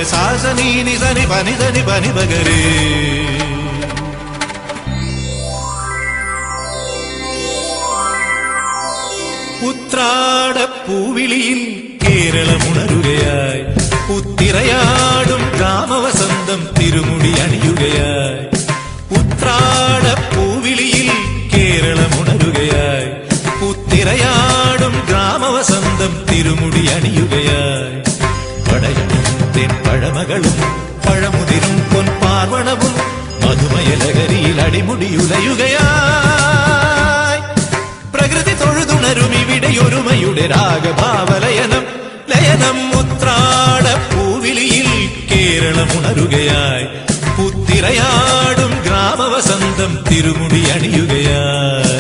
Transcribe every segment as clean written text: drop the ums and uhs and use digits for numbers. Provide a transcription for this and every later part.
സാസനി നിസനി പനിതനി പനി പകരേ. ഉത്രാടപ്പൂവിളിയിൽ കേരളമുണരുകയായി, ഉത്തിരയാടും ഗ്രാമവസന്തം തിരുമുടി അണിയുകയായി. ഉത്രാടപ്പൂവിളിയിൽ കേരളമുണരുകയായി, ഉത്തിരയാടും ഗ്രാമവസന്തം തിരുമുടി അണിയുകയായി. പടയണിയും പഴമകളും പഴമുതിരും പൊൻപാർവണവും മധുമയലകരിയിൽ അടിമുടിയുലയുകയായി. പ്രകൃതി തൊഴുതുണരും ഇവിടെയൊരുമയുടെ രാഗഭാവലയനം ലയനം. ഉത്രാടപ്പൂവിളിയിൽ കേരളമുണരുകയായി, പുത്തിരയാടും ഗ്രാമവസന്തം തിരുമുടി അണിയുകയായി.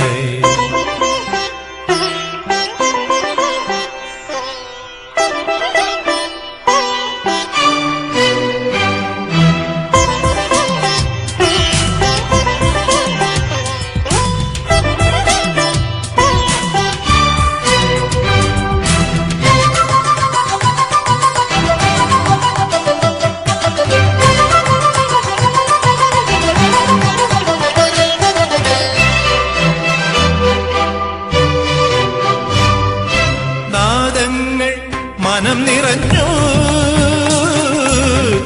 മനം നിറഞ്ഞു,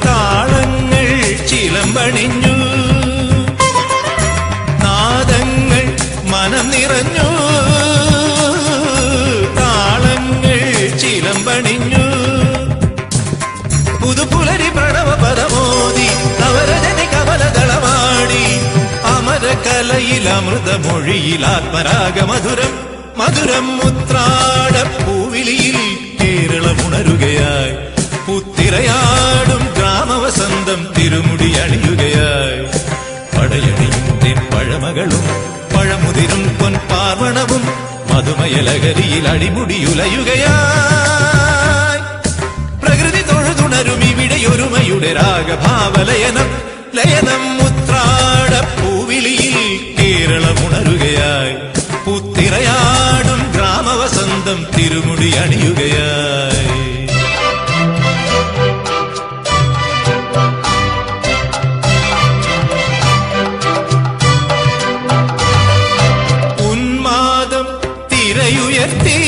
താളങ്ങൾ ചിലമ്പണിഞ്ഞു. നാദങ്ങൾ മനം നിറഞ്ഞു, താളങ്ങൾ ചിലമ്പണിഞ്ഞു. പുതുപുലരി പ്രണവ പദമോദി നവരജനി കമലദളമാടി. അമരകലയിൽ അമൃതമൊഴിയിൽ ആത്മരാഗമധുരം മധുരം. ഉത്രാടപ്പൂവിളിയിൽ കേരളമുണരുകയായി, പുത്തിരയാടും ഗ്രാമവസന്തം തിരുമുടി അണിയുകയായി. പടയണിയും പഴമകളും പഴമുതിരും പൊൻപാർവണവും മധുമയലകരിയിൽ അടിമുടിയുലയുകയായി. പ്രകൃതി തൊഴുതുണരും ഇവിടെയൊരുമയുടെ രാഗഭാവലയനം ലയനം. ഉത്രാടപ്പൂവിളിയിൽ കേരളമുണരുകയായി, പുത്തിരയാടും ഗ്രാമവസന്തം തിരുമുടി അണിയുകയായി. ഉന്മാദം തിരയുയർത്തി,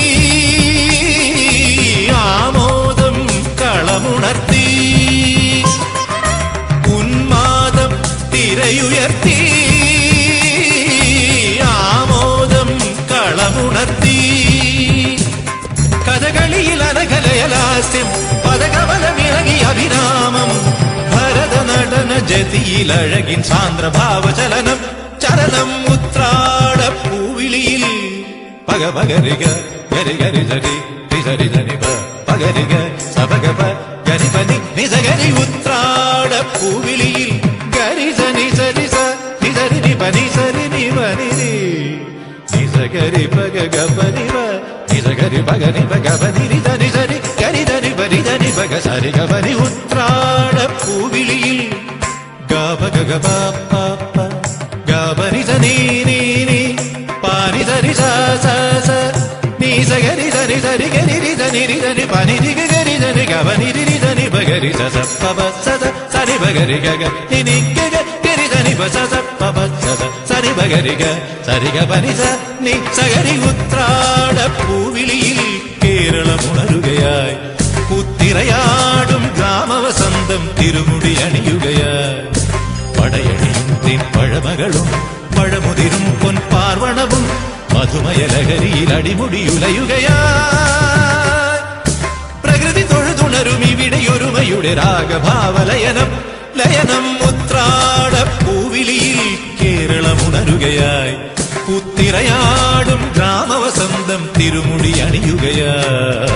ആമോദം കളമുണർത്തി. ഉന്മാദം തിരയുയർത്തി, ആമോദം കളമുണർത്തി. കഥകളിയിൽ അനകലയലാസ്യം പദകവലമിളകി അഭിരാമം. ഭരതനടന ജതിയിൽ അഴകിൻ സാന്ദ്രഭാവചലനം ചലനം. ഉത്രാടപ്പൂവിളിയിൽ പഗ പകരിക ഗരി ഗരി ജരി നിസരി ജനിപ പകരിക സപഗപ ഗരി പനി നിസഗരി. ഉത്രാടപ്പൂവിളിയിൽ ഗരി ജനി സരി സ നിസരി നി പനി സരി നി പനി നിസഗരി പഗ ഗപനിവ നിസഗരി പഗനി പഗപനി നിസരി സരി ഗരി ധനി പനി ധനി പഗ സരി ഗപനി. ഉത്രാടപ്പൂവിളിയിൽ ഗപ ഗഗ പ ഗപനി സനി നീ നീ പാനി സരി സ സ സ നീ സഗരി ധനി സരി ഗരി രി ധനി രി ധനി പനി രി ഗരി ധനി ഗപനി രി ധനി പഗരി സ സ പ പ സ സ സരി പഗരി ഗഗ നി നി ഗഗ ഗരി ധനി പ സ സ പ പ സ സ സരി പഗരി ഗ സരി ഗപനി സ നി സഗരി. ഉത്രാടപ്പൂവിളിയിൽ കേരളമുണരുകയായി, പുത്തിരയാടും ഗ്രാമവസന്തം തിരുമുടി അണിയുകയായി. പടയണിയും പഴമകളും പഴമുതിരും പൊൻപാർവണവും മധുമയലകരിയിൽ അടിമുടിയുലയുകയായി. പ്രകൃതി തൊഴുതുണരും ഇവിടെയൊരുമയുടെ രാഗഭാവലയനം ലയനം. ഉത്രാടപ്പൂവിളിയിൽ കേരളമുണരുകയായി, പുത്തിരയാടും ഗ്രാമവസന്തം തിരുമുടി അണിയുകയായി.